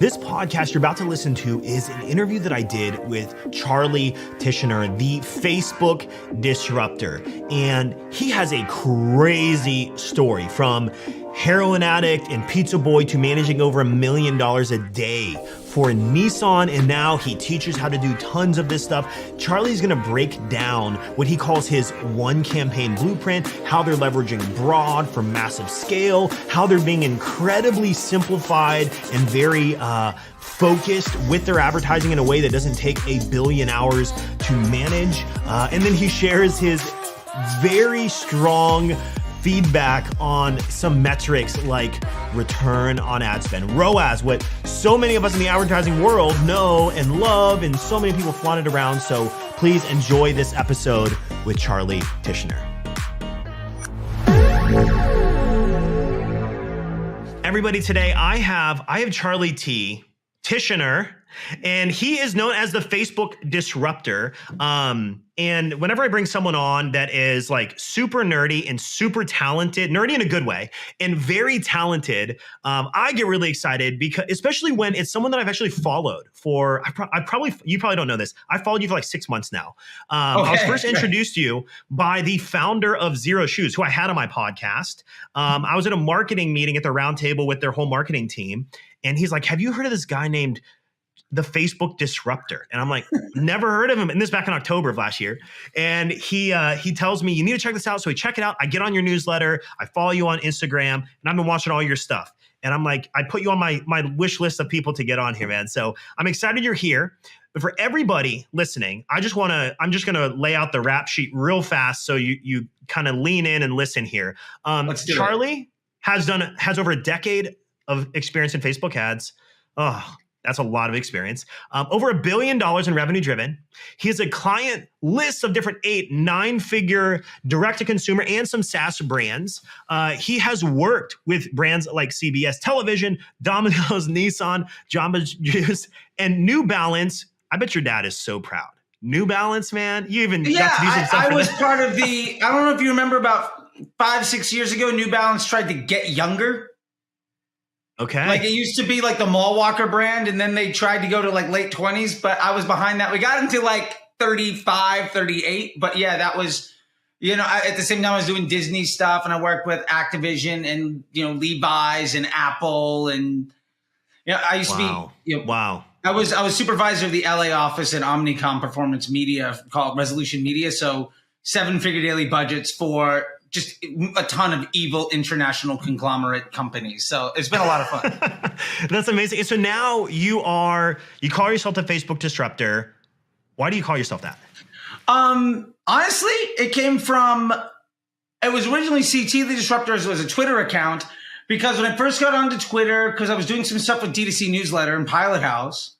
This podcast you're about to listen to is an interview that I did with Charley Tichenor, the Facebook disruptor. And he has a crazy story from heroin addict and pizza boy to managing over $1 million a day for Nissan, and now he teaches how to do tons of this stuff. Charley's gonna break down what he calls his one campaign blueprint, how they're leveraging broad for massive scale, how they're being incredibly simplified and very focused with their advertising in a way that doesn't take 1 billion hours to manage. And then he shares his very strong feedback on some metrics like return on ad spend, ROAS, what so many of us in the advertising world know and love, and so many people flaunt it around. So please enjoy this episode with Charley Tichenor. Everybody, today I have Charley Tichenor, and he is known as the Facebook disruptor. And whenever I bring someone on that is like super nerdy and super talented, nerdy in a good way, and very talented, I get really excited because, especially when it's someone that I've actually followed for, you probably don't know this. I followed you for like 6 months now. I was first introduced to you by the founder of Zero Shoes, who I had on my podcast. I was at a marketing meeting at the round table with their whole marketing team. And he's like, have you heard of this guy named the Facebook disruptor? And I'm like, never heard of him. And this back in October of last year. And he tells me, you need to check this out. So we check it out. I get on your newsletter. I follow you on Instagram, and I've been watching all your stuff. And I'm like, I put you on my wish list of people to get on here, man. So I'm excited you're here. But for everybody listening, I'm just going to lay out the rap sheet real fast so you kind of lean in and listen here. Charley has over a decade of experience in Facebook ads. Oh, that's a lot of experience. Over $1 billion in revenue driven. He has a client list of different 8, 9-figure direct-to-consumer and some SaaS brands. He has worked with brands like CBS Television, Domino's, Nissan, Jamba Juice, and New Balance. I bet your dad is so proud. New Balance, man. You even got to do some stuff. I was part of I don't know if you remember, about 5-6 years ago, New Balance tried to get younger. Okay. Like, it used to be like the Mall Walker brand, and then they tried to go to like late 20s, but I was behind that. We got into like 35, 38. But yeah, that was, at the same time I was doing Disney stuff, and I worked with Activision and, Levi's and Apple. And, I used to be, wow. I was supervisor of the LA office at Omnicom Performance Media, called Resolution Media. So 7-figure daily budgets for just a ton of evil international conglomerate companies. So it's been a lot of fun. That's amazing. So now you call yourself the Facebook disruptor. Why do you call yourself that? Honestly, it was originally CT the Disruptor. It was a Twitter account, because when I first got onto Twitter, because I was doing some stuff with D2C Newsletter and Pilot House,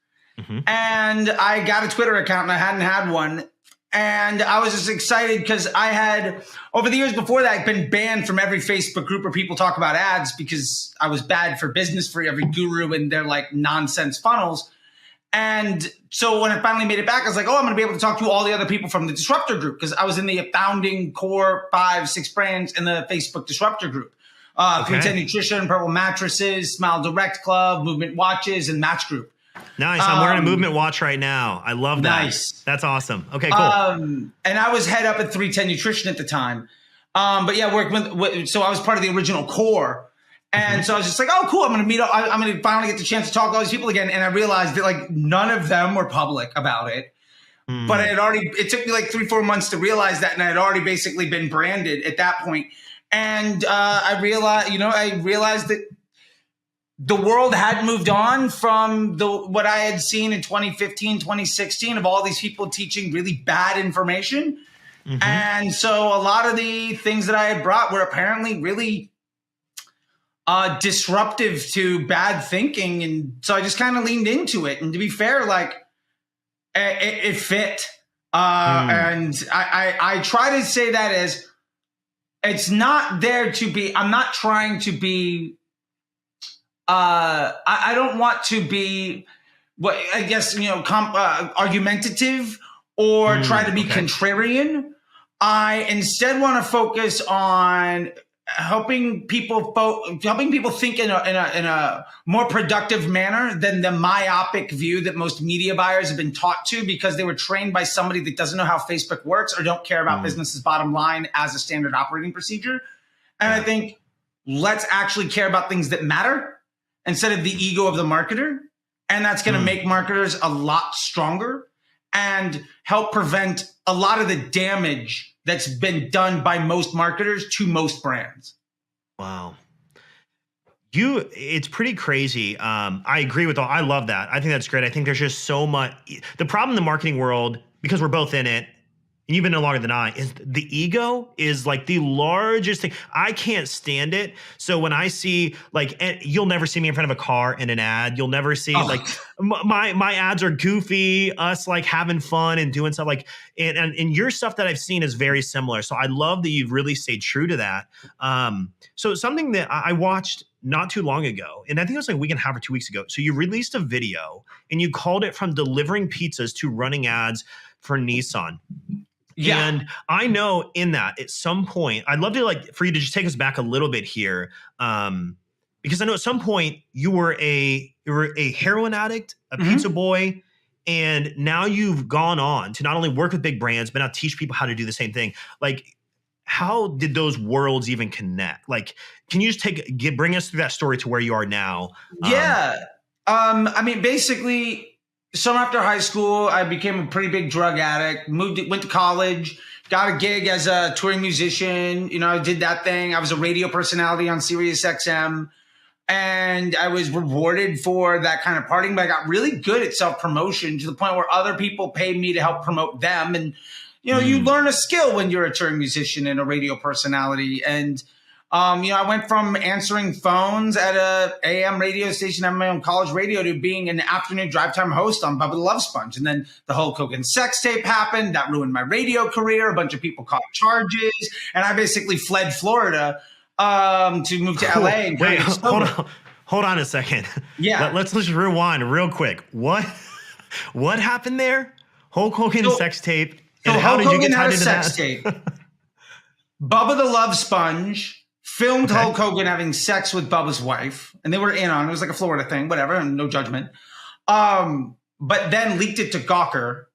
and I got a Twitter account and I hadn't had one. And I was just excited because I had, over the years before that, been banned from every Facebook group where people talk about ads because I was bad for business for every guru and their like nonsense funnels. And so when I finally made it back, I was like, I'm going to be able to talk to all the other people from the Disruptor group, because I was in the founding core 5-6 brands in the Facebook Disruptor group. 310 Nutrition, Purple Mattresses, Smile Direct Club, Movement Watches, and Match Group. Nice. I'm wearing a Movement watch right now. I love that. Nice. That's awesome. Okay, cool. And I was head up at 310 Nutrition at the time. But yeah, so I was part of the original core. And so I was just like, oh, cool. I'm going to meet up. I'm going to finally get the chance to talk to all these people again. And I realized that like none of them were public about it. But it took me like 3-4 months to realize that. And I had already basically been branded at that point. And I realized that the world had moved on from what I had seen in 2015, 2016 of all these people teaching really bad information. And so a lot of the things that I had brought were apparently really disruptive to bad thinking. And so I just kind of leaned into it. And to be fair, like it fit. And I try to say that as it's not there to be, I'm not trying to be, I don't want to be what I guess, argumentative or try to be contrarian. I instead want to focus on helping people think in a more productive manner than the myopic view that most media buyers have been taught to, because they were trained by somebody that doesn't know how Facebook works or don't care about business's bottom line as a standard operating procedure. And I think let's actually care about things that matter instead of the ego of the marketer. And that's going to make marketers a lot stronger and help prevent a lot of the damage that's been done by most marketers to most brands. Wow. It's pretty crazy. I agree with I love that. I think that's great. I think there's just so much. The problem in the marketing world, because we're both in it, and you've been no longer than I, is the ego is like the largest thing. I can't stand it. So when I see you'll never see me in front of a car in an ad. You'll never see my ads are goofy, us like having fun and doing stuff and your stuff that I've seen is very similar. So I love that you've really stayed true to that. So something that I watched not too long ago, and I think it was like a week and a half or 2 weeks ago. So you released a video and you called it From Delivering Pizzas to Running Ads for Nissan. Yeah. And I know in that at some point, I'd love to for you to just take us back a little bit here. Because I know at some point you were a heroin addict, a pizza boy, and now you've gone on to not only work with big brands, but now teach people how to do the same thing. How did those worlds even connect? Can you just bring us through that story to where you are now? Yeah. I mean, basically, soon after high school, I became a pretty big drug addict, went to college, got a gig as a touring musician. I did that thing. I was a radio personality on Sirius XM, and I was rewarded for that kind of partying, but I got really good at self-promotion to the point where other people paid me to help promote them. And, you learn a skill when you're a touring musician and a radio personality. And, I went from answering phones at a AM radio station, having my own college radio, to being an afternoon drive time host on Bubba the Love Sponge. And then the Hulk Hogan sex tape happened. That ruined my radio career. A bunch of people caught charges. And I basically fled Florida to move to LA. And wait, hold on a second. Yeah. Let's just rewind real quick. What happened there? Hulk Hogan sex tape. And how did you get tied into that? Tape. Bubba the Love Sponge filmed Hulk Hogan having sex with Bubba's wife, and they were in on it. It was like a Florida thing, whatever, and no judgment. But then leaked it to Gawker,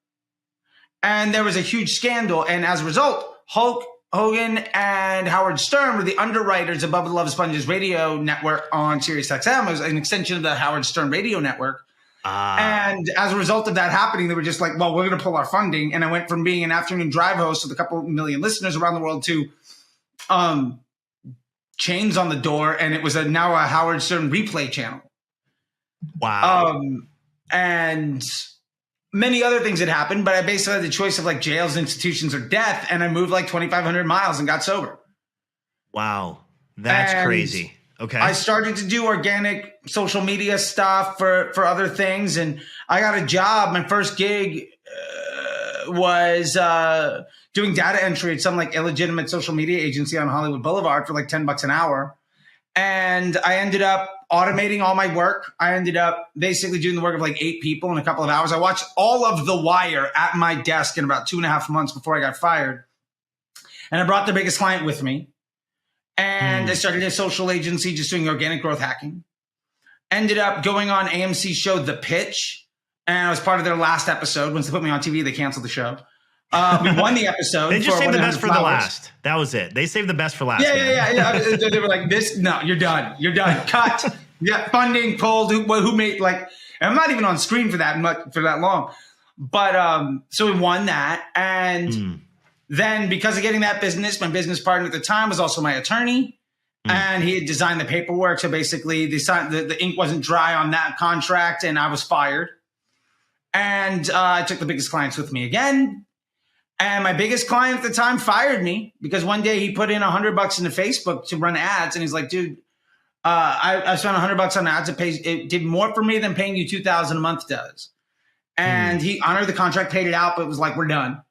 and there was a huge scandal. And as a result, Hulk Hogan and Howard Stern were the underwriters of Bubba the Love Sponge's radio network on Sirius XM. It was an extension of the Howard Stern radio network. And as a result of that happening, they were just like, well, we're going to pull our funding. And I went from being an afternoon drive host with a couple million listeners around the world to chains on the door. And it was now a Howard Stern replay channel. Wow. And many other things had happened, but I basically had the choice of jails, institutions, or death. And I moved 2,500 miles and got sober. Wow. That's crazy. Okay. I started to do organic social media stuff for other things. And I got a job. My first gig was doing data entry at some illegitimate social media agency on Hollywood Boulevard for $10 an hour. And I ended up automating all my work. I ended up basically doing the work of 8 people in a couple of hours. I watched all of The Wire at my desk in about 2.5 months before I got fired. And I brought the biggest client with me. And I started a social agency just doing organic growth hacking. Ended up going on AMC's show, The Pitch. And I was part of their last episode. Once they put me on TV, they canceled the show. We won the episode. They just saved the best for the last. That was it. They saved the best for last. Yeah. They were like, no, you're done. You're done. Cut. Yeah, funding pulled. Who made and I'm not even on screen for that long. But so we won that. And then because of getting that business, my business partner at the time was also my attorney. And he had designed the paperwork. So basically the ink wasn't dry on that contract and I was fired. And I took the biggest clients with me again. And my biggest client at the time fired me because one day he put in $100 into Facebook to run ads. And he's like, dude, I spent $100 on ads. It did more for me than paying you $2,000 a month does. And he honored the contract, paid it out, but it was like, we're done.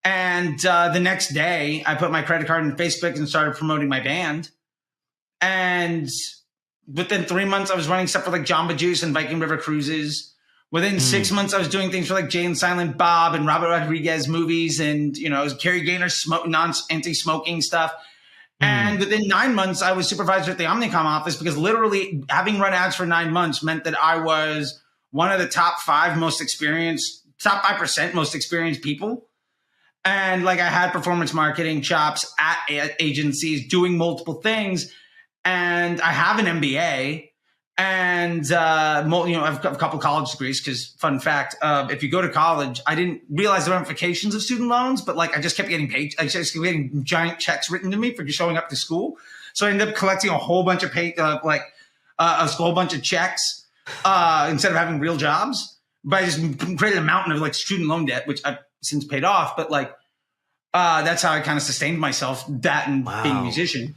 And the next day I put my credit card in Facebook and started promoting my band. And within 3 months I was running stuff for Jamba Juice and Viking River Cruises. Within 6 months, I was doing things for Jay and Silent Bob and Robert Rodriguez movies and, Carrie Gaynor anti-smoking stuff. And within 9 months, I was supervisor at the Omnicom office because literally having run ads for 9 months meant that I was one of the top 5% most experienced people. And like I had performance marketing chops at agencies doing multiple things. And I have an MBA and, I've got a couple college degrees because fun fact, if you go to college, I didn't realize the ramifications of student loans, but like I just kept getting paid. I just kept getting giant checks written to me for showing up to school. So I ended up collecting a whole bunch of a whole bunch of checks instead of having real jobs. But I just created a mountain of like student loan debt, which I've since paid off. But like, that's how I kind of sustained myself, that and being a musician.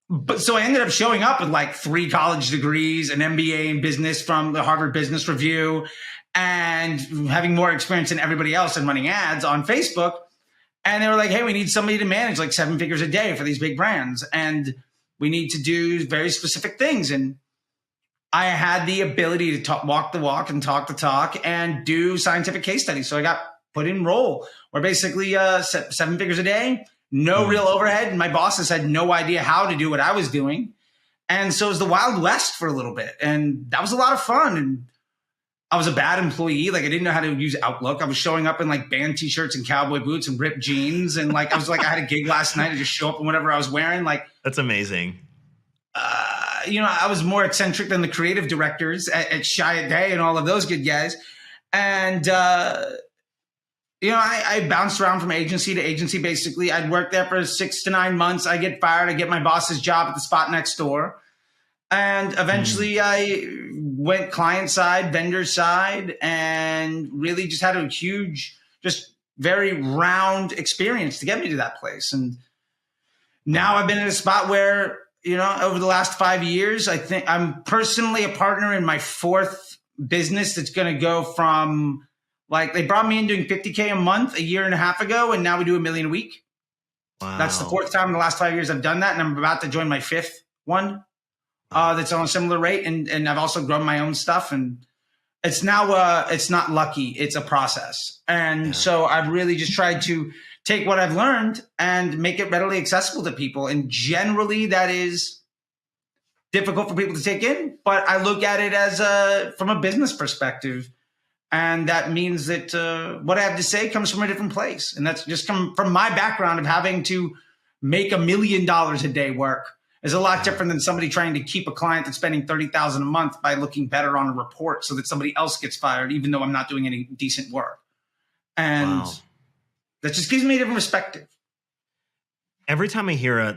But so I ended up showing up with like 3 college degrees, an MBA in business from the Harvard Business Review, and having more experience than everybody else in running ads on Facebook. And they were like, hey, we need somebody to manage like 7 figures a day for these big brands. And we need to do very specific things. And I had the ability to walk the walk and talk the talk and do scientific case studies. So I got put in role where basically 7 figures a day, no real overhead. And my bosses had no idea how to do what I was doing. And so it was the Wild West for a little bit. And that was a lot of fun. And I was a bad employee. Like I didn't know how to use Outlook. I was showing up in like band t-shirts and cowboy boots and ripped jeans. And like, I was like, I had a gig last night. I just show up in whatever I was wearing. Like, that's amazing. I was more eccentric than the creative directors at Shy a Day and all of those good guys. And, I bounced around from agency to agency. Basically, I'd work there for 6 to 9 months. I get fired. I get my boss's job at the spot next door. And eventually I went client side, vendor side, and really just had a huge, just very round experience to get me to that place. And now I've been in a spot where, over the last 5 years, I think I'm personally a partner in my 4th business that's going to go from like they brought me in doing $50K a month a year and a half ago, and now we do $1 million a week. Wow. That's the 4th time in the last 5 years I've done that, and I'm about to join my 5th one that's on a similar rate. And I've also grown my own stuff, and it's now it's not lucky, it's a process. And so I've really just tried to take what I've learned and make it readily accessible to people. And generally that is difficult for people to take in, but I look at it as from a business perspective. And that means that what I have to say comes from a different place. And that's just come from my background of having to make $1 million a day work is a lot different than somebody trying to keep a client that's spending $30,000 a month by looking better on a report so that somebody else gets fired, even though I'm not doing any decent work. And that just gives me a different perspective. Every time I hear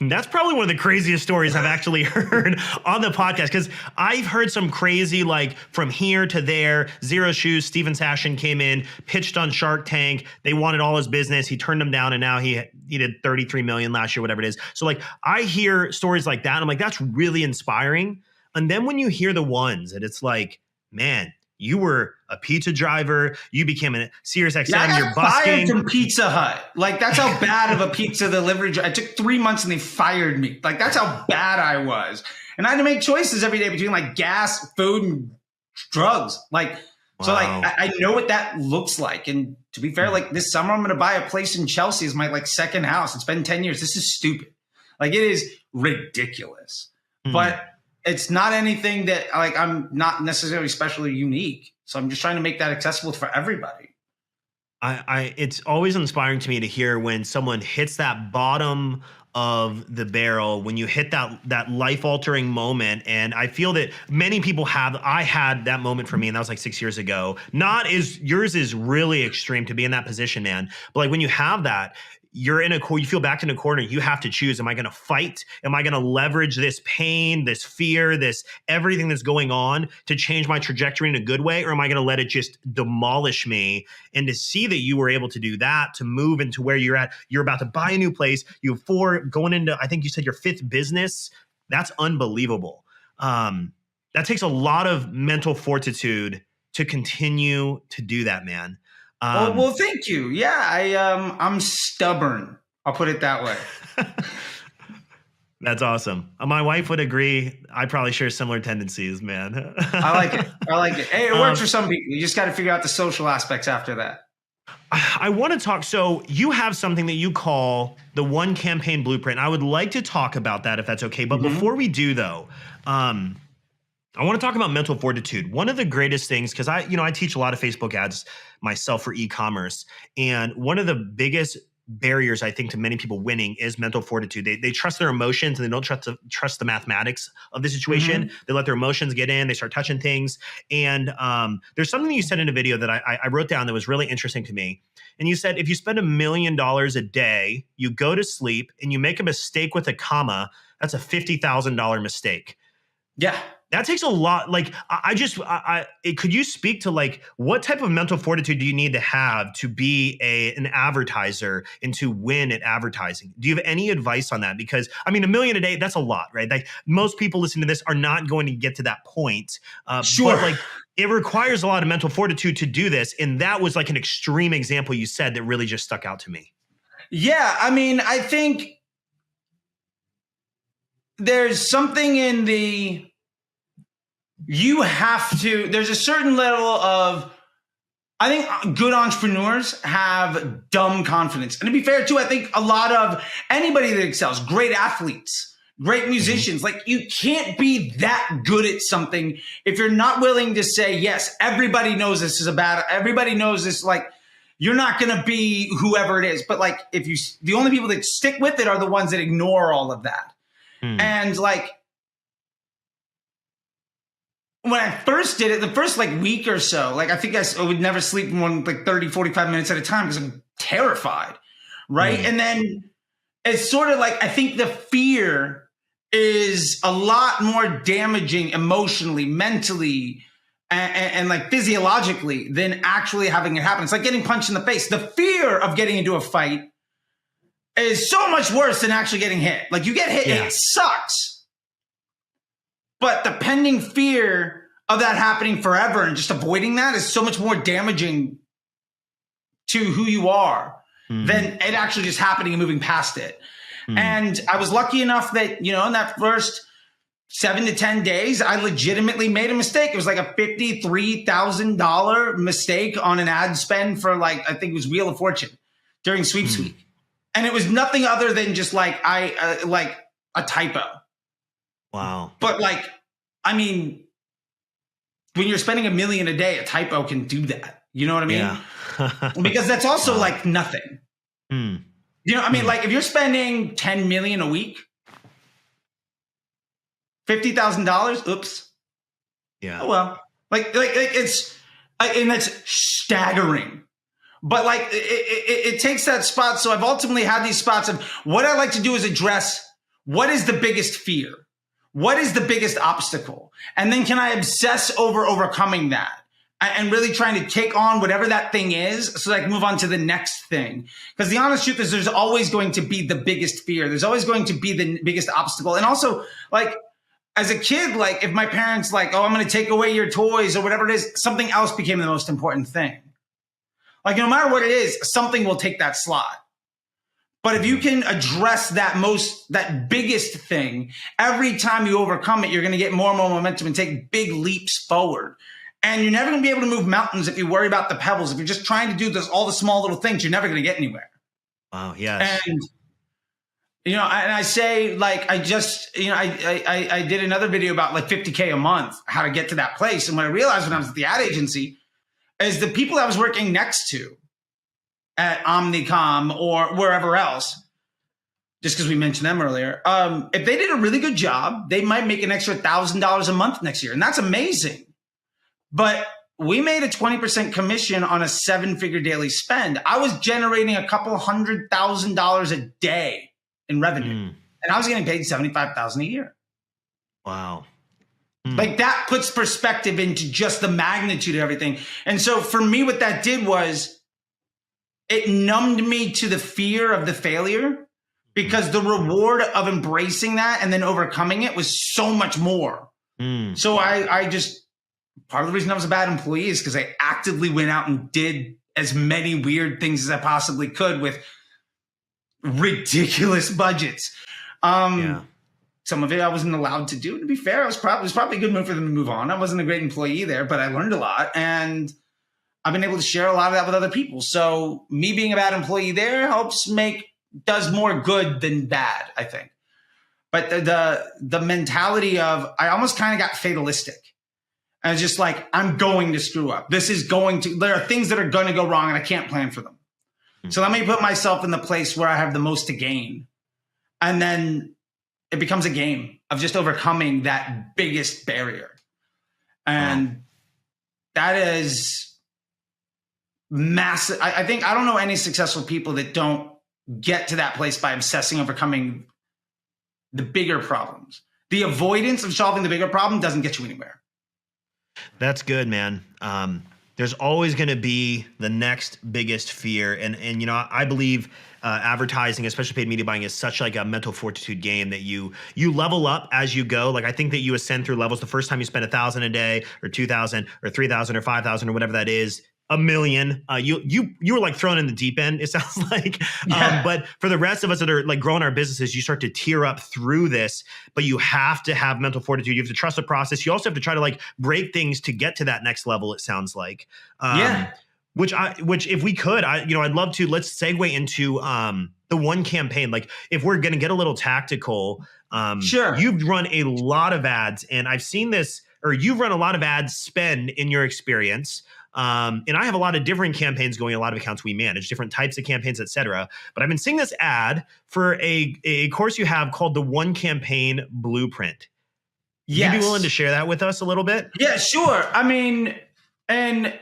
that's probably one of the craziest stories I've actually heard on the podcast, because I've heard some crazy, like from here to there, Zero Shoes, Steven Sashin came in, pitched on Shark Tank. They wanted all his business. He turned them down, and now he did 33 million last year, whatever it is. So like I hear stories like that, and I'm like, that's really inspiring. And then when you hear the ones that it's like, man, you were a pizza driver. You became a Sirius XM. You're busking. Fired from Pizza Hut. Like that's how bad of a pizza delivery. I took 3 months and they fired me. Like that's how bad I was. And I had to make choices every day between like gas, food, and drugs. Like so, like I know what that looks like. And to be fair, like this summer I'm going to buy a place in Chelsea as my like second house. It's been 10 years. This is stupid. Like it is ridiculous. But it's not anything that like I'm not necessarily special or unique. So I'm just trying to make that accessible for everybody. It's always inspiring to me to hear when someone hits that bottom of the barrel, when you hit that life-altering moment. And I feel that many people I had that moment for me, and that was like 6 years ago. Yours is really extreme to be in that position, man. But like when you have that, you feel backed in a corner. You have to choose. Am I going to fight? Am I going to leverage this pain, this fear, this everything that's going on to change my trajectory in a good way? Or am I going to let it just demolish me? And to see that you were able to do that, to move into where you're at, you're about to buy a new place. You have 4 going into, I think you said your 5th business. That's unbelievable. That takes a lot of mental fortitude to continue to do that, man. Well, thank you. Yeah, I'm stubborn. I'll put it that way. That's awesome. My wife would agree. I probably share similar tendencies, man. I like it. Hey, it works for some people. You just got to figure out the social aspects after that. I want to talk. So you have something that you call the One Campaign Blueprint. I would like to talk about that if that's okay. But before we do, though, I want to talk about mental fortitude. One of the greatest things, because I teach a lot of Facebook ads myself for e-commerce, and one of the biggest barriers I think to many people winning is mental fortitude. They trust their emotions and they don't trust the mathematics of the situation. They let their emotions get in. They start touching things. And there's something you said in a video that I wrote down that was really interesting to me. And you said, if you spend $1 million a day, you go to sleep and you make a mistake with a comma, that's a $50,000 mistake. Yeah. That takes a lot. Like, could you speak to like what type of mental fortitude do you need to have to be an advertiser and to win at advertising? Do you have any advice on that? Because I mean, $1 million a day, that's a lot, right? Like most people listening to this are not going to get to that point. Sure. But like it requires a lot of mental fortitude to do this. And that was like an extreme example you said that really just stuck out to me. Yeah. I mean, I think there's something in there's a certain level of, I think good entrepreneurs have dumb confidence. And to be fair too, I think a lot of anybody that excels, great athletes, great musicians, like you can't be that good at something if you're not willing to say, yes, everybody knows this is everybody knows this, like you're not going to be whoever it is. But like, the only people that stick with it are the ones that ignore all of that. And like, when I first did it, the first like week or so, like I think I would never sleep more than like 30, 45 minutes at a time because I'm terrified. Right. And then it's sort of like, I think the fear is a lot more damaging emotionally, mentally, and like physiologically than actually having it happen. It's like getting punched in the face. The fear of getting into a fight is so much worse than actually getting hit. Like you get hit and it sucks. But the pending fear of that happening forever and just avoiding that is so much more damaging to who you are than it actually just happening and moving past it. And I was lucky enough that, in that first 7 to 10 days, I legitimately made a mistake. It was like a $53,000 mistake on an ad spend for like, I think it was Wheel of Fortune during Sweeps Week. And it was nothing other than just like, like a typo. Wow. But like, I mean, when you're spending $1 million a day, a typo can do that. You know what I mean? Yeah. Because that's also like nothing. Like if you're spending 10 million a week, $50,000, oops. Yeah. Oh, well, like it's, and that's staggering. But like, it takes that spot. So I've ultimately had these spots of what I like to do is address what is the biggest fear? What is the biggest obstacle? And then can I obsess over overcoming that and really trying to take on whatever that thing is so that I can move on to the next thing? Because the honest truth is there's always going to be the biggest fear. There's always going to be the biggest obstacle. And also, like, as a kid, like if my parents like, oh, I'm going to take away your toys or whatever it is, something else became the most important thing. Like no matter what it is, something will take that slot. But if you can address that biggest thing, every time you overcome it, you're going to get more and more momentum and take big leaps forward. And you're never going to be able to move mountains if you worry about the pebbles. If you're just trying to do all the small little things, you're never going to get anywhere. Wow. Yes. And, and I say, like, I just, I did another video about like $50K a month, how to get to that place. And what I realized when I was at the ad agency is the people I was working next to at Omnicom or wherever else, just because we mentioned them earlier, if they did a really good job, they might make an extra $1,000 a month next year. And that's amazing. But we made a 20% commission on a 7-figure daily spend. I was generating a couple $100,000 a day in revenue. And I was getting paid $75,000 a year. Wow. Like that puts perspective into just the magnitude of everything. And so for me, what that did was, it numbed me to the fear of the failure because the reward of embracing that and then overcoming it was so much more. So I just, part of the reason I was a bad employee is because I actively went out and did as many weird things as I possibly could with ridiculous budgets. Some of it I wasn't allowed to do. To be fair, it was probably a good move for them to move on. I wasn't a great employee there, but I learned a lot. And I've been able to share a lot of that with other people. So me being a bad employee there does more good than bad, I think. But the mentality of, I almost kind of got fatalistic. I was just like, I'm going to screw up. There are things that are going to go wrong and I can't plan for them. So let me put myself in the place where I have the most to gain. And then it becomes a game of just overcoming that biggest barrier. And that is massive. I don't know any successful people that don't get to that place by obsessing overcoming the bigger problems. The avoidance of solving the bigger problem doesn't get you anywhere. That's good, man. There's always going to be the next biggest fear. And you know, I believe advertising, especially paid media buying, is such like a mental fortitude game that you level up as you go. Like I think that you ascend through levels. The first time you spend 1,000 a day or 2,000 or 3,000 or 5,000 or whatever that is, $1 million, you were like thrown in the deep end, it sounds like. Yeah. But for the rest of us that are like growing our businesses, you start to tear up through this, but you have to have mental fortitude. You have to trust the process. You also have to try to like break things to get to that next level, it sounds like. Which if we could, I'd love to, let's segue into the one campaign. Like if we're going to get a little tactical, sure. You've run a lot of ads and I've seen this, or you've run a lot of ad spend in your experience. And I have a lot of different campaigns going, a lot of accounts we manage, different types of campaigns, et cetera. But I've been seeing this ad for a course you have called the One Campaign Blueprint. Yes. You'd be willing to share that with us a little bit? Yeah, sure. I mean, and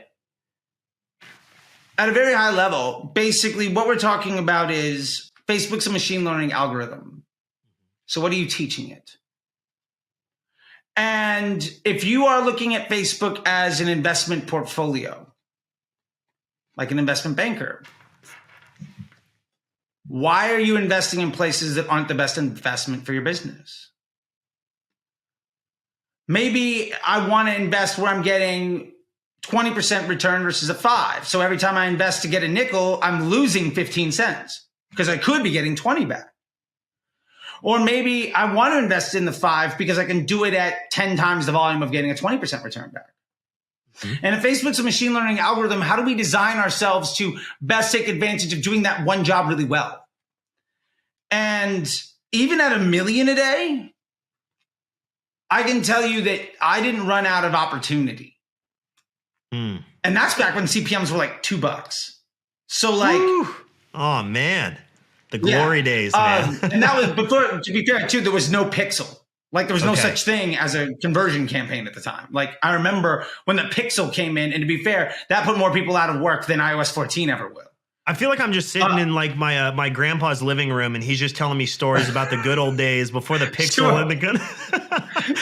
at a very high level, basically what we're talking about is Facebook's a machine learning algorithm. So what are you teaching it? And if you are looking at Facebook as an investment portfolio, like an investment banker, why are you investing in places that aren't the best investment for your business? Maybe I want to invest where I'm getting 20% return versus a 5. So every time I invest to get a nickel, I'm losing 15 cents because I could be getting 20 back. Or maybe I want to invest in the 5 because I can do it at 10 times the volume of getting a 20% return back. Mm-hmm. And if Facebook's a machine learning algorithm, how do we design ourselves to best take advantage of doing that one job really well? And even at $1 million a day, I can tell you that I didn't run out of opportunity. And that's back when CPMs were like $2. So like, woo. Oh man. The glory days, man. And that was before, to be fair, too, there was no pixel. Like there was no such thing as a conversion campaign at the time. Like I remember when the pixel came in, and to be fair, that put more people out of work than iOS 14 ever will. I feel like I'm just sitting in like my grandpa's living room, and he's just telling me stories about the good old days before the pixel and the good.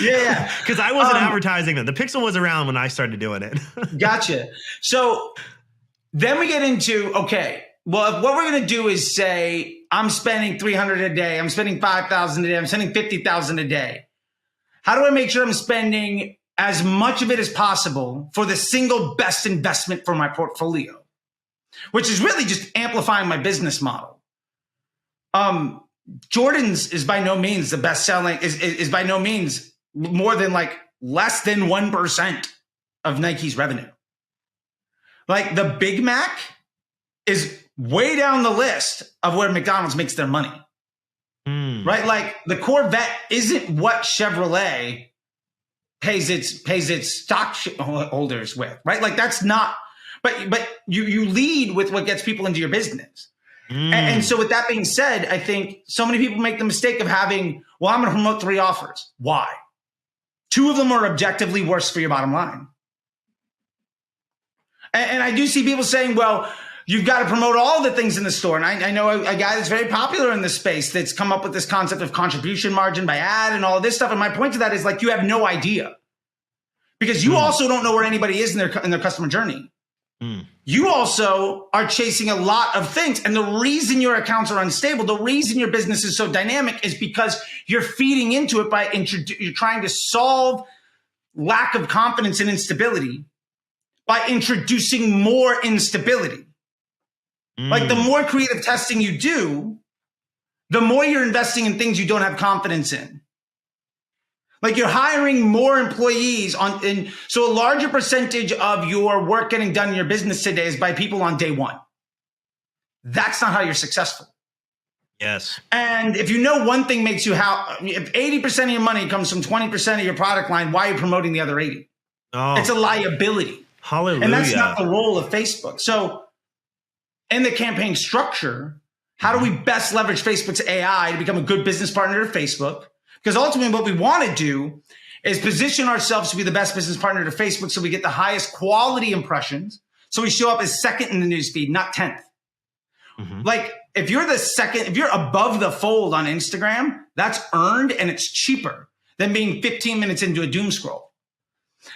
Yeah. Because I wasn't advertising them. The pixel was around when I started doing it. Gotcha. So then we get into, okay, well, if what we're going to do is say, I'm spending 300 a day, I'm spending 5,000 a day, I'm spending 50,000 a day. How do I make sure I'm spending as much of it as possible for the single best investment for my portfolio? Which is really just amplifying my business model. Jordan's is by no means the best selling, is by no means more than like less than 1% of Nike's revenue. Like the Big Mac is way down the list of where McDonald's makes their money. Right? Like the Corvette isn't what Chevrolet pays its stockholders with, right? Like that's not, but you lead with what gets people into your business. And so with that being said, I think so many people make the mistake of having, well, I'm going to promote 3 offers. Why? 2 of them are objectively worse for your bottom line. And I do see people saying, well, you've got to promote all the things in the store. And I know a guy that's very popular in this space that's come up with this concept of contribution margin by ad and all of this stuff. And my point to that is like, you have no idea because you also don't know where anybody is in their customer journey. You also are chasing a lot of things. And the reason your accounts are unstable, the reason your business is so dynamic is because you're feeding into it by you're trying to solve lack of confidence and instability by introducing more instability. Like the more creative testing you do, the more you're investing in things you don't have confidence in. Like you're hiring more employees so a larger percentage of your work getting done in your business today is by people on day one. That's not how you're successful. Yes. And if you know one thing makes you if 80% of your money comes from 20% of your product line, why are you promoting the other 80? Oh, it's a liability. Hallelujah. And that's not the role of Facebook. So in the campaign structure, how do we best leverage Facebook's AI to become a good business partner to Facebook? Because ultimately what we want to do is position ourselves to be the best business partner to Facebook so we get the highest quality impressions. So we show up as second in the newsfeed, not 10th. Mm-hmm. Like if you're the second, if you're above the fold on Instagram, that's earned and it's cheaper than being 15 minutes into a doom scroll.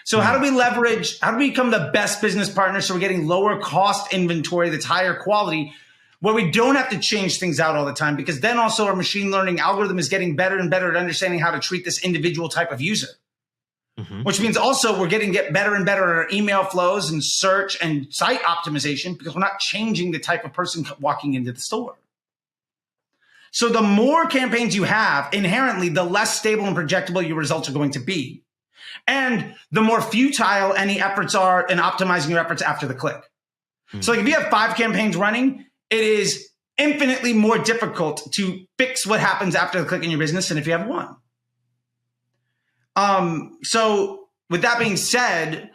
So how do we become the best business partner so we're getting lower cost inventory that's higher quality where we don't have to change things out all the time? Because then also our machine learning algorithm is getting better and better at understanding how to treat this individual type of user. Mm-hmm. Which means also we're get better and better at our email flows and search and site optimization because we're not changing the type of person walking into the store. So the more campaigns you have, inherently, the less stable and projectable your results are going to be. And the more futile any efforts are in optimizing your efforts after the click. Mm-hmm. So like if you have 5 campaigns running, it is infinitely more difficult to fix what happens after the click in your business than if you have 1. So with that being said,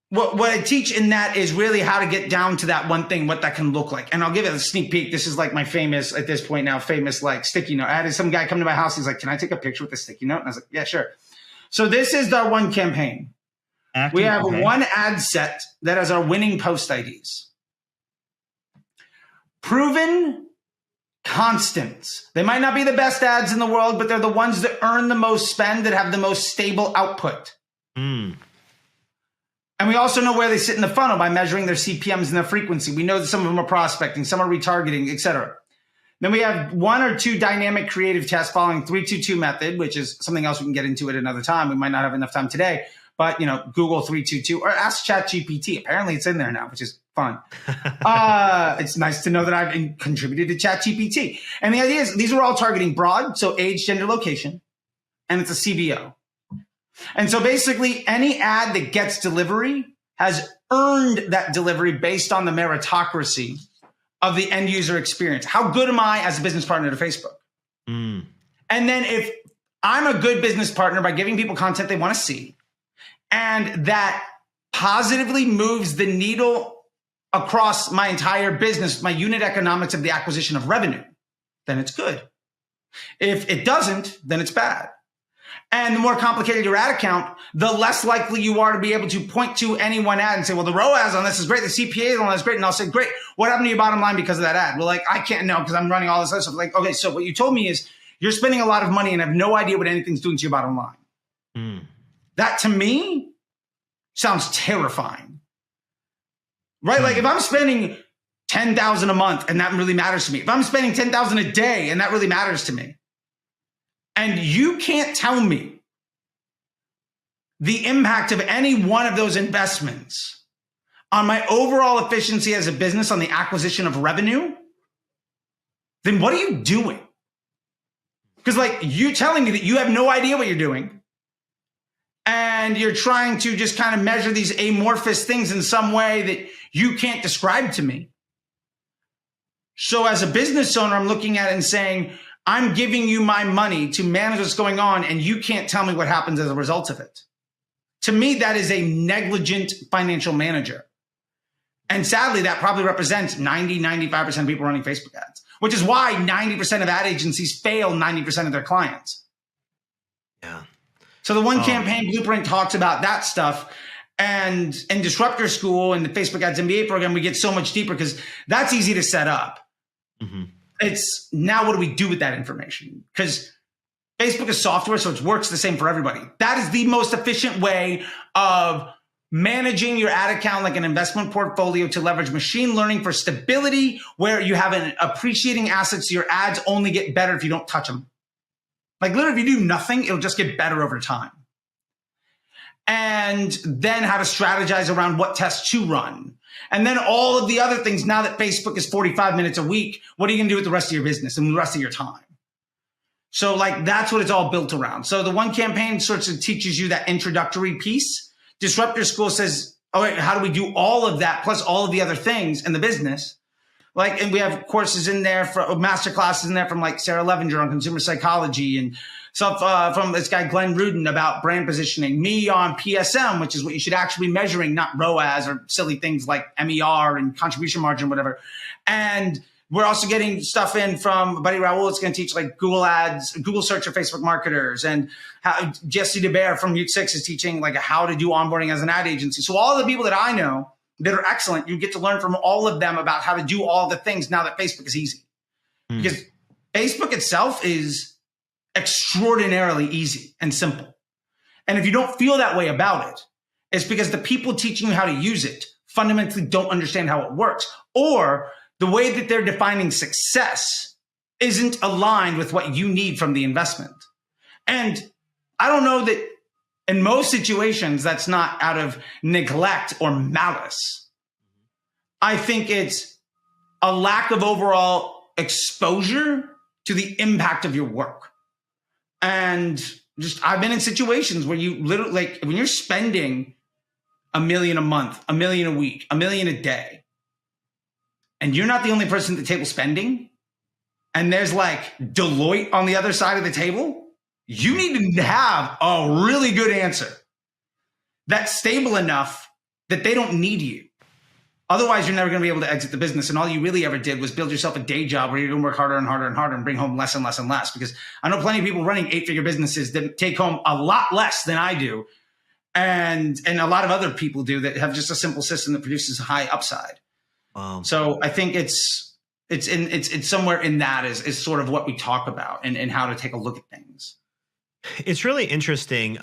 what I teach in that is really how to get down to that one thing, what that can look like. And I'll give it a sneak peek. This is like my famous, at this point now, like sticky note. I had some guy come to my house. He's like, can I take a picture with the sticky note? And I was like, yeah, sure. So this is our one campaign. We have one ad set that has our winning post IDs. Proven constants. They might not be the best ads in the world, but they're the ones that earn the most spend, that have the most stable output. Mm. And we also know where they sit in the funnel by measuring their CPMs and their frequency. We know that some of them are prospecting, some are retargeting, etc. Then we have 1 or 2 dynamic creative tests following 3-2-2 method, which is something else we can get into at another time. We might not have enough time today, but Google 3-2-2 or ask ChatGPT. Apparently it's in there now, which is fun. It's nice to know that I've contributed to ChatGPT. And the idea is these are all targeting broad, so age, gender, location, and it's a CBO. And so basically any ad that gets delivery has earned that delivery based on the meritocracy of the end user experience. How good am I as a business partner to Facebook? Mm. And then if I'm a good business partner by giving people content they want to see, and that positively moves the needle across my entire business, my unit economics of the acquisition of revenue, then it's good. If it doesn't, then it's bad. And the more complicated your ad account, the less likely you are to be able to point to any one ad and say, well, the ROAS on this is great. The CPA on this is great. And I'll say, great. What happened to your bottom line because of that ad? Well, like, I can't know because I'm running all this other stuff. Like, okay, so what you told me is you're spending a lot of money and have no idea what anything's doing to your bottom line. Mm. That to me sounds terrifying. Right? Like if I'm spending $10,000 a month and that really matters to me, if I'm spending $10,000 a day and that really matters to me, and you can't tell me the impact of any one of those investments on my overall efficiency as a business on the acquisition of revenue, then what are you doing? Because like you telling me that you have no idea what you're doing and you're trying to just kind of measure these amorphous things in some way that you can't describe to me. So as a business owner, I'm looking at it and saying, I'm giving you my money to manage what's going on, and you can't tell me what happens as a result of it. To me, that is a negligent financial manager. And sadly, that probably represents 95% of people running Facebook ads, which is why 90% of ad agencies fail 90% of their clients. Yeah. So the one campaign blueprint talks about that stuff. And in Disruptor School and the Facebook Ads MBA program, we get so much deeper because that's easy to set up. Mm-hmm. It's now what do we do with that information? Because Facebook is software, so it works the same for everybody. That is the most efficient way of managing your ad account like an investment portfolio to leverage machine learning for stability, where you have an appreciating asset, so your ads only get better if you don't touch them. Like literally, if you do nothing, it'll just get better over time. And then how to strategize around what tests to run. And then all of the other things, now that Facebook is 45 minutes a week, what are you going to do with the rest of your business and the rest of your time? So like that's what it's all built around. So the one campaign sort of teaches you that introductory piece. Disrupt School says, all right, how do we do all of that plus all of the other things in the business? Like, and we have courses in there for master classes in there from like Sarah Levinger on consumer psychology and stuff from this guy, Glenn Rudin, about brand positioning, me on PSM, which is what you should actually be measuring, not ROAS or silly things like MER and contribution margin, whatever. And we're also getting stuff in from Buddy Raoul. It's going to teach like Google Ads, Google search for Facebook marketers. And how Jesse DeBear from Mute 6 is teaching like how to do onboarding as an ad agency. So all the people that I know that are excellent, you get to learn from all of them about how to do all the things now that Facebook is easy. Because Facebook itself is extraordinarily easy and simple. And if you don't feel that way about it, it's because the people teaching you how to use it fundamentally don't understand how it works, or the way that they're defining success isn't aligned with what you need from the investment. And I don't know that in most situations that's not out of neglect or malice. I think it's a lack of overall exposure to the impact of your work. And just, I've been in situations where you literally, like, when you're spending $1 million a month, $1 million a week, $1 million a day, and you're not the only person at the table spending, and there's like Deloitte on the other side of the table, you need to have a really good answer that's stable enough that they don't need you. Otherwise, you're never going to be able to exit the business. And all you really ever did was build yourself a day job where you're going to work harder and harder and harder and bring home less and less and less. Because I know plenty of people running 8-figure businesses that take home a lot less than I do. And a lot of other people do that have just a simple system that produces a high upside. So I think it's somewhere in that is sort of what we talk about and how to take a look at things. It's really interesting.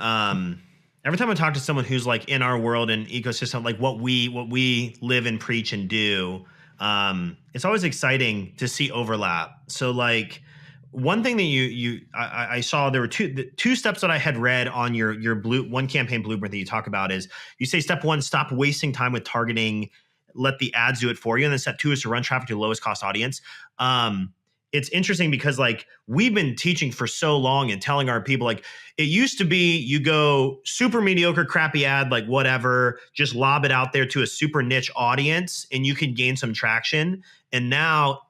Every time I talk to someone who's like in our world and ecosystem, like what we live and preach and do, it's always exciting to see overlap. So like one thing that I saw, there were two steps that I had read on your one campaign blueprint that you talk about is you say step 1, stop wasting time with targeting, let the ads do it for you. And then step 2 is to run traffic to the lowest cost audience. It's interesting because like we've been teaching for so long and telling our people, like it used to be you go super mediocre, crappy ad, like whatever, just lob it out there to a super niche audience and you can gain some traction. And now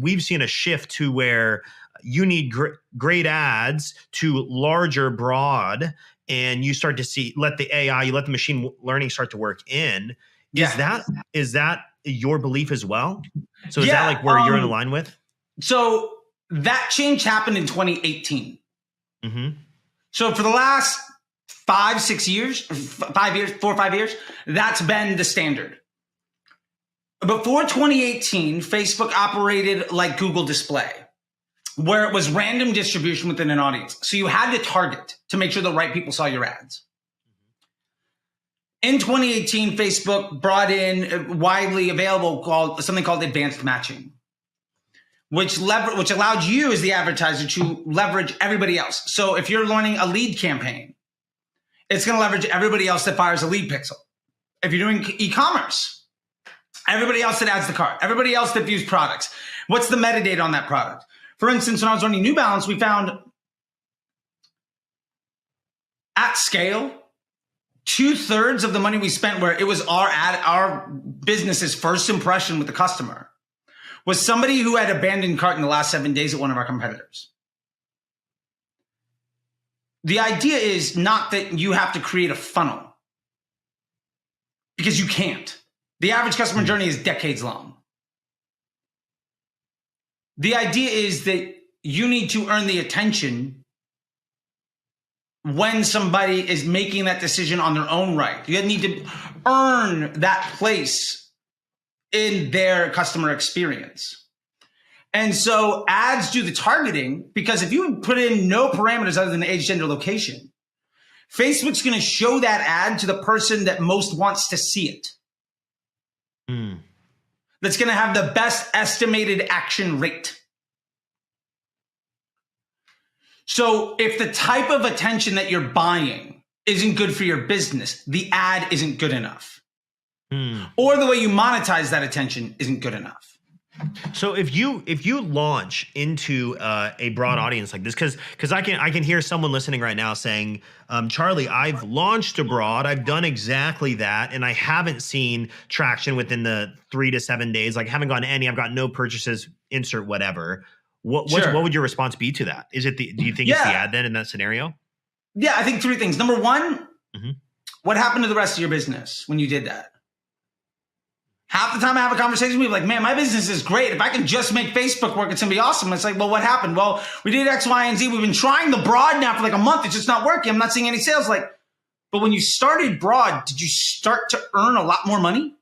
we've seen a shift to where you need great ads to larger, broad, and you start to see, let the AI, you let the machine learning start to work in. Yeah. Is that your belief as well? So is that like where you're in line with? So that change happened in 2018. Mm-hmm. So for the last 4 or 5 years, that's been the standard. Before 2018, Facebook operated like Google Display, where it was random distribution within an audience. So you had to target to make sure the right people saw your ads. In 2018, Facebook brought in widely available something called advanced matching, which allowed you as the advertiser to leverage everybody else. So if you're running a lead campaign, it's going to leverage everybody else that fires a lead pixel. If you're doing e-commerce, everybody else that adds the cart, everybody else that views products, what's the metadata on that product? For instance, when I was running New Balance, we found at scale, 2/3 of the money we spent where it was our business's first impression with the customer was somebody who had abandoned cart in the last 7 days at one of our competitors. The idea is not that you have to create a funnel, because you can't. The average customer journey is decades long. The idea is that you need to earn the attention when somebody is making that decision on their own right. You need to earn that place in their customer experience. And so ads do the targeting, because if you put in no parameters other than age, gender, location, Facebook's going to show that ad to the person that most wants to see it. That's going to have the best estimated action rate. So if the type of attention that you're buying isn't good for your business, the ad isn't good enough. Or the way you monetize that attention isn't good enough. So if you launch into a broad audience like this, because I can hear someone listening right now saying, Charlie, I've launched abroad, I've done exactly that, and I haven't seen traction within the 3 to 7 days. Like, haven't gotten any. I've got no purchases. Insert whatever. What would your response be to that? Is it do you think it's the ad then in that scenario? Yeah, I think 3 things. Number one, what happened to the rest of your business when you did that? Half the time I have a conversation with people like, man, my business is great. If I can just make Facebook work, it's going to be awesome. It's like, well, what happened? Well, we did X, Y, and Z. We've been trying the broad now for like a month. It's just not working. I'm not seeing any sales. Like, but when you started broad, did you start to earn a lot more money?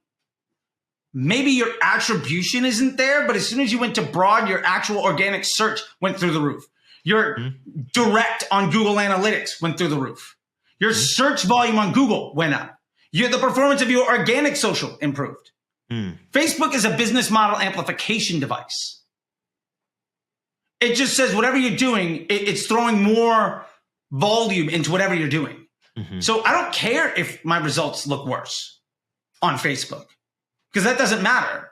Maybe your attribution isn't there, but as soon as you went to broad, your actual organic search went through the roof. Your direct on Google Analytics went through the roof. Your search volume on Google went up. The performance of your organic social improved. Facebook is a business model amplification device. It just says whatever you're doing, it's throwing more volume into whatever you're doing. So I don't care if my results look worse on Facebook, because that doesn't matter.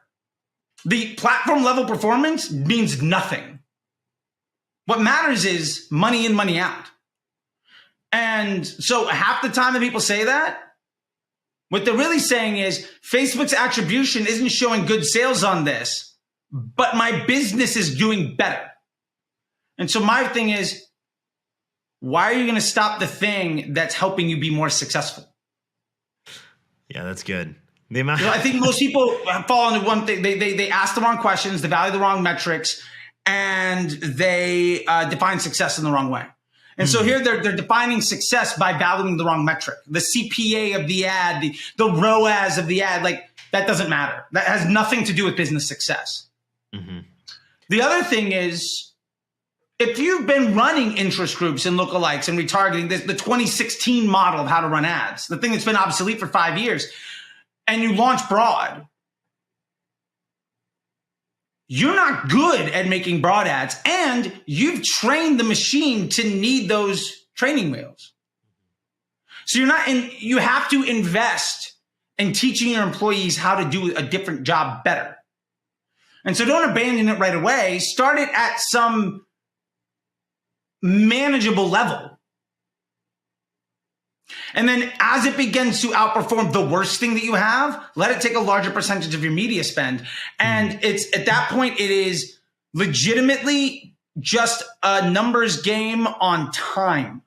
The platform level performance means nothing. What matters is money in, money out. And so half the time that people say that, what they're really saying is Facebook's attribution isn't showing good sales on this, but my business is doing better. And so my thing is, why are you going to stop the thing that's helping you be more successful? Yeah, that's good. I think most people fall into one thing. They ask the wrong questions, they value the wrong metrics, and they define success in the wrong way. And so here they're defining success by valuing the wrong metric. The CPA of the ad, the ROAS of the ad, like that doesn't matter. That has nothing to do with business success. The other thing is, if you've been running interest groups and lookalikes and retargeting, the 2016 model of how to run ads, the thing that's been obsolete for 5 years, and you launch broad, you're not good at making broad ads, and you've trained the machine to need those training wheels. So you have to invest in teaching your employees how to do a different job better. And so don't abandon it right away. Start it at some manageable level. And then as it begins to outperform the worst thing that you have, let it take a larger percentage of your media spend. And it's at that point, it is legitimately just a numbers game on time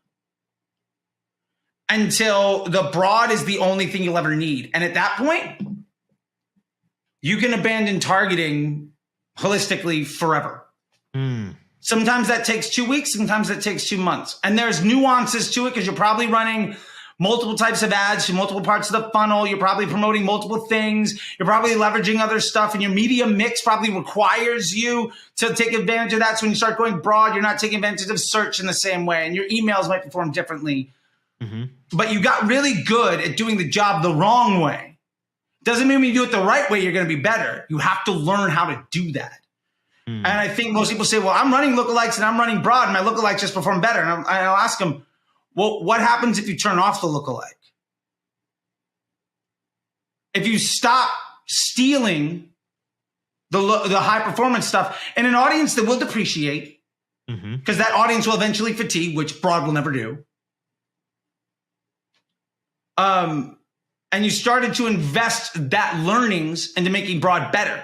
until the broad is the only thing you'll ever need. And at that point, you can abandon targeting holistically forever. Sometimes that takes 2 weeks. Sometimes that takes 2 months. And there's nuances to it because you're probably running multiple types of ads to multiple parts of the funnel. You're probably promoting multiple things. You're probably leveraging other stuff. And your media mix probably requires you to take advantage of that. So when you start going broad, you're not taking advantage of search in the same way. And your emails might perform differently. But you got really good at doing the job the wrong way. Doesn't mean when you do it the right way, you're going to be better. You have to learn how to do that. And I think most people say, well, I'm running lookalikes and I'm running broad and my lookalikes just perform better. And I'll ask them, well, what happens if you turn off the lookalike? If you stop stealing the high performance stuff in an audience that will depreciate, because that audience will eventually fatigue, which broad will never do. And you started to invest that learnings into making broad better.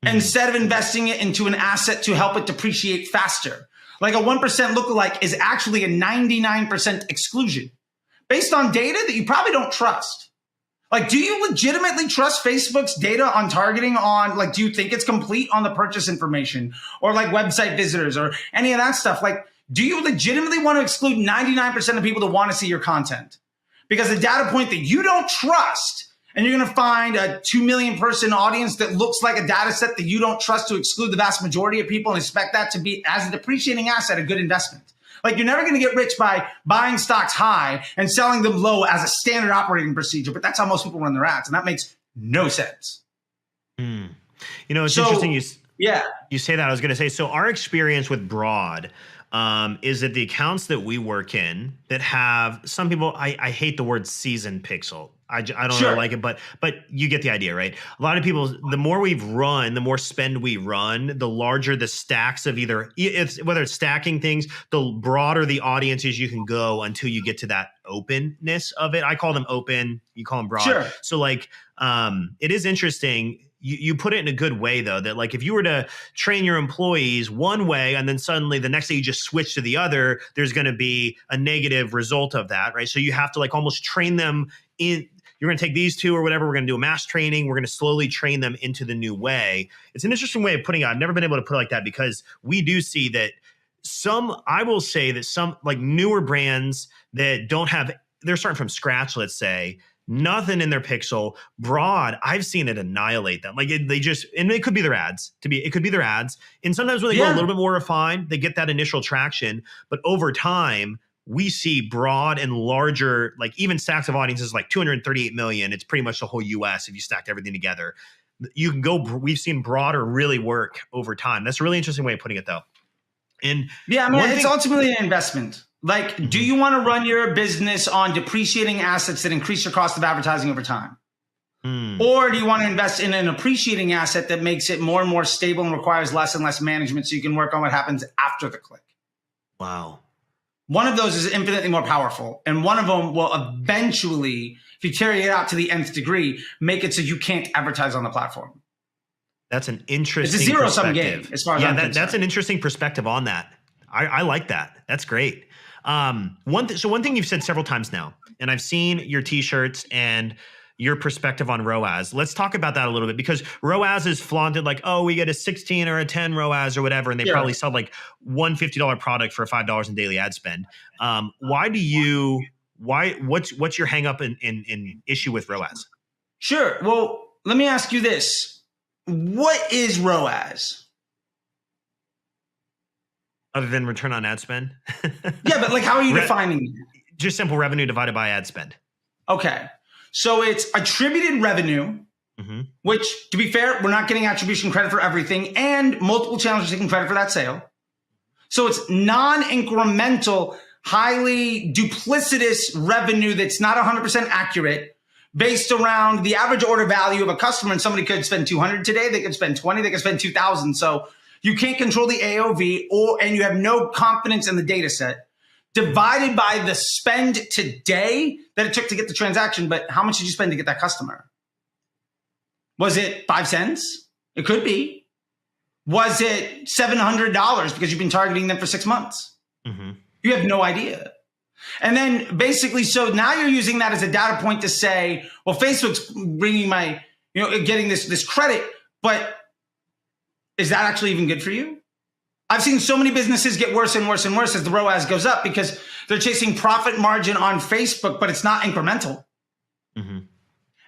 Instead of investing it into an asset to help it depreciate faster. Like a 1% lookalike is actually a 99% exclusion based on data that you probably don't trust. Like, do you legitimately trust Facebook's data on targeting on, like, do you think it's complete on the purchase information or like website visitors or any of that stuff? Like, do you legitimately want to exclude 99% of people that want to see your content? Because the data point that you don't trust, and you're going to find a 2 million person audience that looks like a data set that you don't trust to exclude the vast majority of people and expect that to be, as a depreciating asset, a good investment. Like, you're never going to get rich by buying stocks high and selling them low as a standard operating procedure, but that's how most people run their ads, and that makes no sense. You know, it's interesting you say that. I was going to say, so our experience with broad, is that the accounts that we work in that have some people, I hate the word seasoned pixel. I don't Sure. really like it, but you get the idea, right? A lot of people, the more we've run, the more spend we run, the larger the stacks of whether it's stacking things, the broader the audiences you can go until you get to that openness of it. I call them open, you call them broad. Sure. So like, it is interesting. You put it in a good way though, that like if you were to train your employees one way and then suddenly the next day you just switch to the other, there's going to be a negative result of that, right? So you have to like almost train them in. You're going to take these two or whatever. We're going to do a mass training. We're going to slowly train them into the new way. It's an interesting way of putting it. I've never been able to put it like that because we do see that I will say that some like newer brands that don't have, they're starting from scratch, let's say, nothing in their pixel broad. I've seen it annihilate them. Like and it could be their ads it could be their ads. And sometimes when they go a little bit more refined, they get that initial traction, but over time, we see broad and larger, like even stacks of audiences, like 238 million. It's pretty much the whole US if you stacked everything together. You can go, we've seen broader really work over time. That's a really interesting way of putting it though. And yeah, I mean, it's ultimately an investment. Like, do you want to run your business on depreciating assets that increase your cost of advertising over time? Or do you want to invest in an appreciating asset that makes it more and more stable and requires less and less management so you can work on what happens after the click? Wow. One of those is infinitely more powerful. And one of them will eventually, if you carry it out to the nth degree, make it so you can't advertise on the platform. That's an interesting It's a zero-sum game as far as I'm concerned. That's an interesting perspective on that. I like that. That's great. One thing you've said several times now, and I've seen your t-shirts and your perspective on ROAS. Let's talk about that a little bit because ROAS is flaunted like, oh, we get a 16 or a 10 ROAS or whatever, and they probably sell like one $50 product for $5 in daily ad spend. What's your hang up in issue with ROAS? Sure. Well, let me ask you this. What is ROAS? Other than return on ad spend? Yeah, but like how are you defining it? Just simple revenue divided by ad spend. Okay. So it's attributed revenue, which, to be fair, we're not getting attribution credit for everything, and multiple channels are taking credit for that sale. So it's non-incremental, highly duplicitous revenue that's not 100% accurate based around the average order value of a customer. And somebody could spend 200 today, they could spend 20, they could spend 2,000. So you can't control the AOV and you have no confidence in the data set. Divided by the spend today that it took to get the transaction, but how much did you spend to get that customer? Was it 5 cents? It could be. Was it $700 because you've been targeting them for 6 months? You have no idea. And then basically, so now you're using that as a data point to say, well, Facebook's bringing getting this credit, but is that actually even good for you? I've seen so many businesses get worse and worse and worse as the ROAS goes up because they're chasing profit margin on Facebook, but it's not incremental. And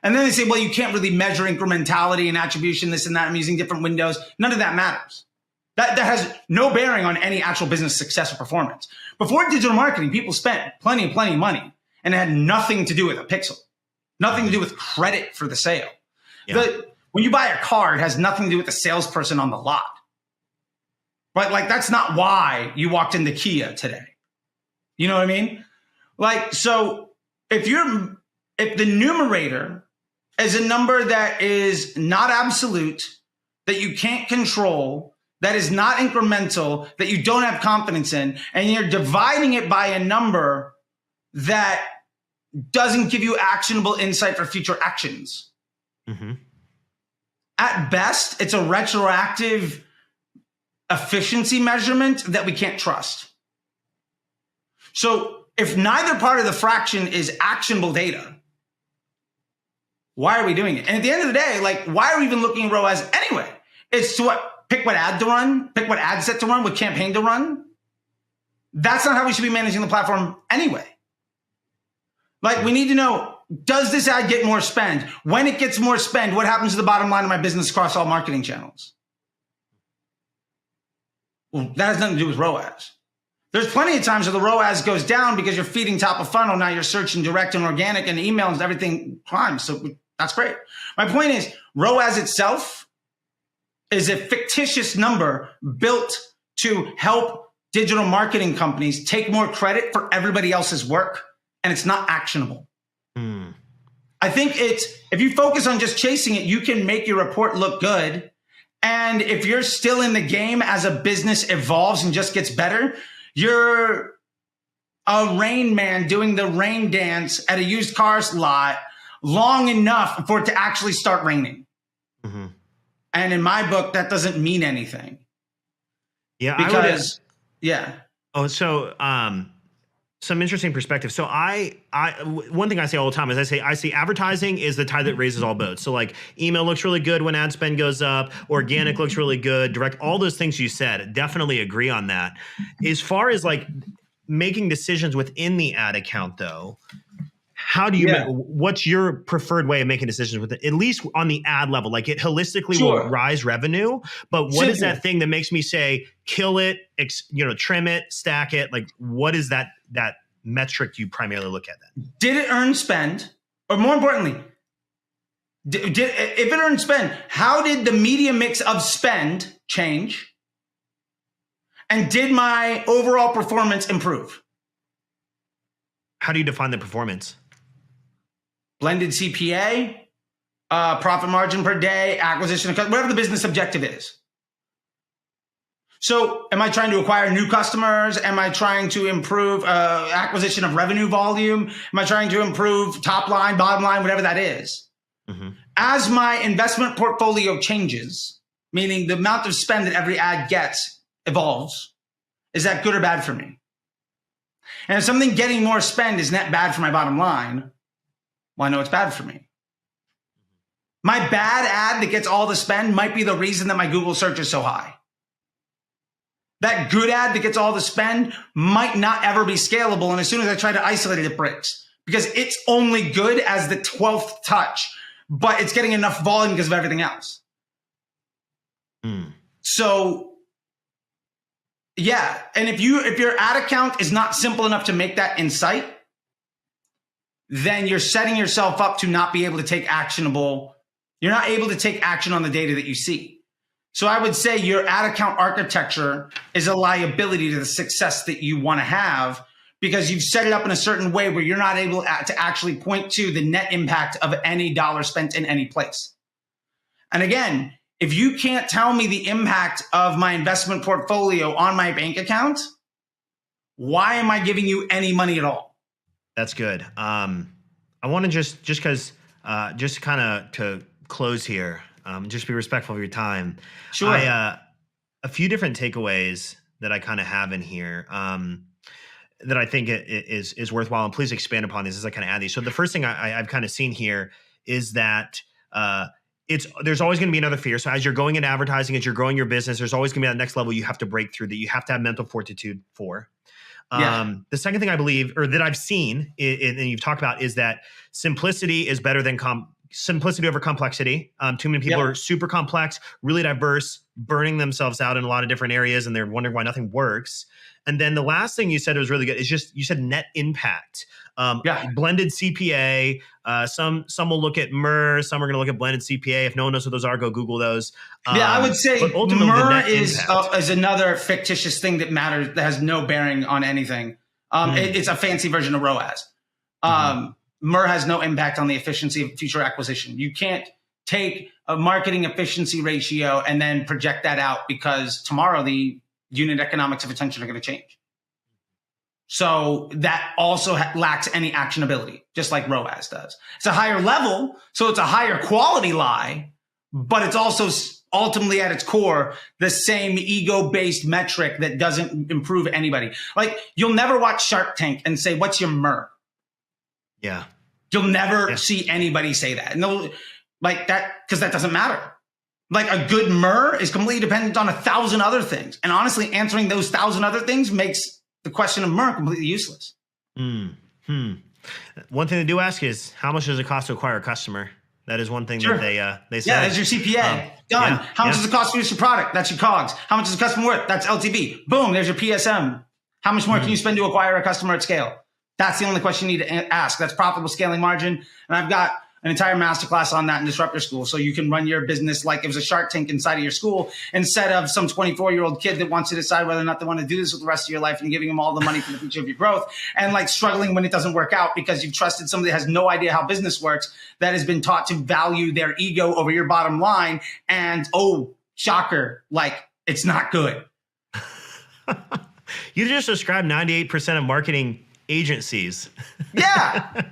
then they say, well, you can't really measure incrementality and attribution, this and that. I'm using different windows. None of that matters. That has no bearing on any actual business success or performance. Before digital marketing, people spent plenty of money, and it had nothing to do with a pixel, nothing to do with credit for the sale. Yeah. When you buy a car, it has nothing to do with the salesperson on the lot. But like, that's not why you walked into Kia today. You know what I mean? Like, so if the numerator is a number that is not absolute, that you can't control, that is not incremental, that you don't have confidence in, and you're dividing it by a number that doesn't give you actionable insight for future actions. At best, it's a retroactive efficiency measurement that we can't trust. So if neither part of the fraction is actionable data, why are we doing it? And at the end of the day, like, why are we even looking at ROAS anyway? It's to pick what ad to run, pick what ad set to run, what campaign to run. That's not how we should be managing the platform anyway. Like, we need to know, does this ad get more spend? When it gets more spend, what happens to the bottom line of my business across all marketing channels? Well, that has nothing to do with ROAS. There's plenty of times where the ROAS goes down because you're feeding top of funnel. Now you're searching direct and organic and email and everything climbs. So that's great. My point is, ROAS itself is a fictitious number built to help digital marketing companies take more credit for everybody else's work, and it's not actionable. I think if you focus on just chasing it, you can make your report look good. And if you're still in the game as a business evolves and just gets better, you're a rain man doing the rain dance at a used cars lot long enough for it to actually start raining. And in my book, that doesn't mean anything. Yeah, because so some interesting perspective. So one thing I say all the time is I say advertising is the tide that raises all boats. So like email looks really good when ad spend goes up, organic looks really good, direct, all those things you said, definitely agree on that. As far as like making decisions within the ad account though, how do you what's your preferred way of making decisions with it, at least on the ad level? Like it holistically will rise revenue, but what is that thing that makes me say kill it, trim it, stack it? Like what is that metric you primarily look at then? Did it earn spend? Or more importantly, if it earned spend, how did the media mix of spend change? And did my overall performance improve? How do you define the performance? Blended CPA, profit margin per day, acquisition, whatever the business objective is. So am I trying to acquire new customers? Am I trying to improve acquisition of revenue volume? Am I trying to improve top line, bottom line, whatever that is? As my investment portfolio changes, meaning the amount of spend that every ad gets evolves, is that good or bad for me? And if something getting more spend is net bad for my bottom line, well, I know it's bad for me. My bad ad that gets all the spend might be the reason that my Google search is so high. That good ad that gets all the spend might not ever be scalable. And as soon as I try to isolate it, it breaks because it's only good as the 12th touch, but it's getting enough volume because of everything else. So yeah. And if your ad account is not simple enough to make that insight, then you're setting yourself up to not be able to take actionable. You're not able to take action on the data that you see. So I would say your ad account architecture is a liability to the success that you want to have because you've set it up in a certain way where you're not able to actually point to the net impact of any dollar spent in any place. And again, if you can't tell me the impact of my investment portfolio on my bank account, why am I giving you any money at all? That's good. I want to just kind of to close here, just be respectful of your time. Sure. A few different takeaways that I kind of have in here that I think is worthwhile, and please expand upon these as I kind of add these. So the first thing I've kind of seen here is that there's always going to be another fear. So as you're going into advertising, as you're growing your business, there's always going to be that next level you have to break through that you have to have mental fortitude for. The second thing I believe, or that I've seen, and you've talked about, is that simplicity is better than simplicity over complexity. Too many people are super complex, really diverse, burning themselves out in a lot of different areas, and they're wondering why nothing works. And then the last thing you said was really good. Is just you said net impact, blended CPA. Some will look at MER. Some are going to look at blended CPA. If no one knows what those are, go Google those. I would say MER is another fictitious thing that matters that has no bearing on anything. It's a fancy version of ROAS. MER has no impact on the efficiency of future acquisition. You can't take a marketing efficiency ratio and then project that out because tomorrow the unit economics of attention are going to change. So that also lacks any actionability, just like ROAS does. It's a higher level, so it's a higher quality lie, but it's also ultimately at its core the same ego-based metric that doesn't improve anybody. Like you'll never watch Shark Tank and say, "What's your MER?" Yeah. You'll never see anybody say that. And they'll like that because that doesn't matter. Like a good MER is completely dependent on 1,000 other things. And honestly, answering those 1,000 other things makes the question of MER completely useless. One thing they do ask is, how much does it cost to acquire a customer? That is one thing that they say. Yeah, that's your CPA. Done. How much does it cost to produce your product? That's your COGS. How much is the customer worth? That's LTV. Boom, there's your PSM. How much more can you spend to acquire a customer at scale? That's the only question you need to ask. That's profitable scaling margin. And I've got an entire masterclass on that in Disruptor School. So you can run your business like it was a Shark Tank inside of your school instead of some 24-year-old kid that wants to decide whether or not they want to do this with the rest of your life and giving them all the money for the future of your growth and like struggling when it doesn't work out because you've trusted somebody that has no idea how business works, that has been taught to value their ego over your bottom line. And oh, shocker, like it's not good. You just described 98% of marketing agencies. Yeah. And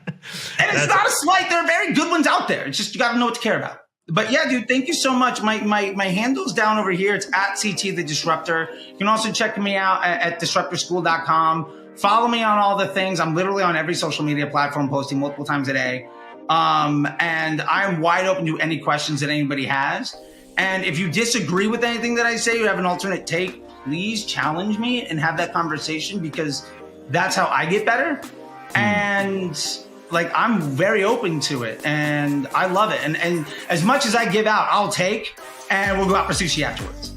it's not a slight. There are very good ones out there. It's just you got to know what to care about. But yeah, dude, thank you so much. My handle's down over here. It's at CT the Disruptor. You can also check me out at disruptorschool.com. Follow me on all the things. I'm literally on every social media platform posting multiple times a day. And I'm wide open to any questions that anybody has. And if you disagree with anything that I say, you have an alternate take, please challenge me and have that conversation because that's how I get better. And like, I'm very open to it and I love it. And as much as I give out, I'll take, and we'll go out for sushi afterwards.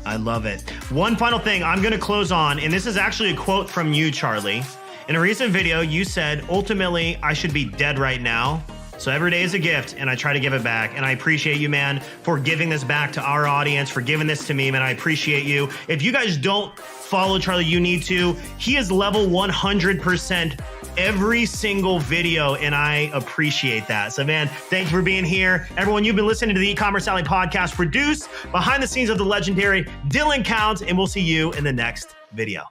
I love it. One final thing I'm going to close on, and this is actually a quote from you, Charley. In a recent video, you said, ultimately, I should be dead right now. So every day is a gift and I try to give it back. And I appreciate you, man, for giving this back to our audience, for giving this to me, man. I appreciate you. If you guys don't follow Charley, you need to. He is level 100% every single video, and I appreciate that. So, man, thanks for being here. Everyone, you've been listening to the E-Commerce Alley podcast, produced behind the scenes of the legendary Dylan Count, and we'll see you in the next video.